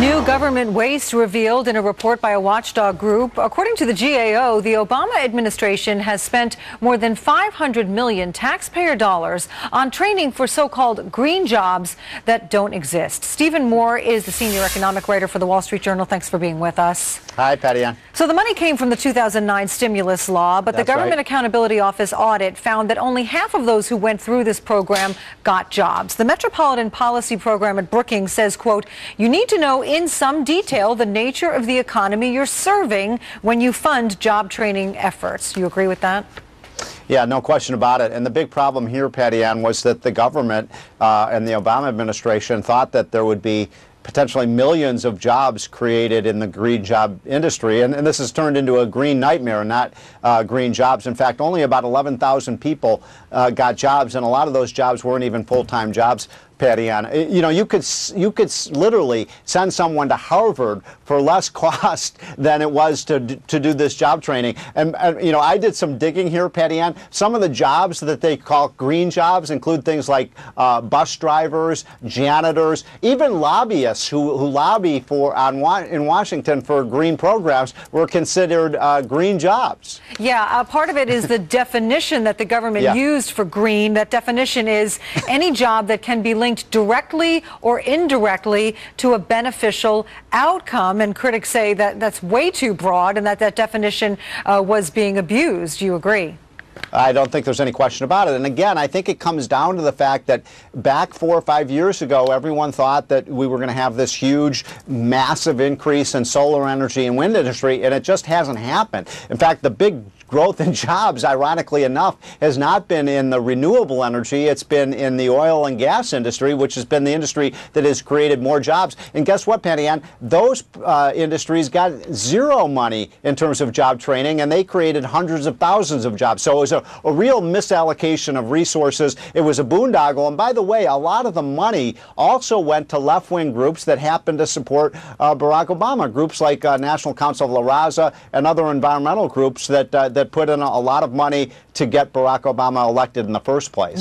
New government waste revealed in a report by a watchdog group. According to the GAO, the Obama administration has spent more than $500 million taxpayer dollars on training for so-called green jobs that don't exist. Stephen Moore is the senior economic writer for the Wall Street Journal. Thanks for being with us. Hi, Patty Ann. So the money came from the 2009 stimulus law, but the Government Accountability Office audit found that only half of those who went through this program got jobs. The Metropolitan Policy Program at Brookings says, quote, "You need to know in some detail the nature of the economy you're serving when you fund job training efforts." Do you agree with that? Yeah, no question about it. And the big problem here, Patty Ann, was that the government and the Obama administration thought that there would be potentially millions of jobs created in the green job industry. And this has turned into a green nightmare, not green jobs. In fact, only about 11,000 people got jobs, and a lot of those jobs weren't even full-time jobs. Patty Ann, you know, you could literally send someone to Harvard for less cost than it was to do this job training. And you know, I did some digging here, Patty Ann. Some of the jobs that they call green jobs include things like bus drivers, janitors, even lobbyists who lobby for in Washington for green programs were considered green jobs. Yeah, part of it is the definition that the government used for green. That definition is any job that can be linked directly or indirectly to a beneficial outcome, and critics say that that's way too broad and that definition was being abused. Do you agree? I don't think there's any question about it. And again, I think it comes down to the fact that back 4 or 5 years ago, everyone thought that we were going to have this huge, massive increase in solar energy and wind industry, and it just hasn't happened. In fact, the big growth in jobs, ironically enough, has not been in the renewable energy. It's been in the oil and gas industry, which has been the industry that has created more jobs. And guess what, Patty Ann? Those industries got zero money in terms of job training, and they created hundreds of thousands of jobs. So it was a real misallocation of resources. It was a boondoggle. And by the way, a lot of the money also went to left-wing groups that happened to support Barack Obama, groups like National Council of La Raza and other environmental groups that put in a lot of money to get Barack Obama elected in the first place.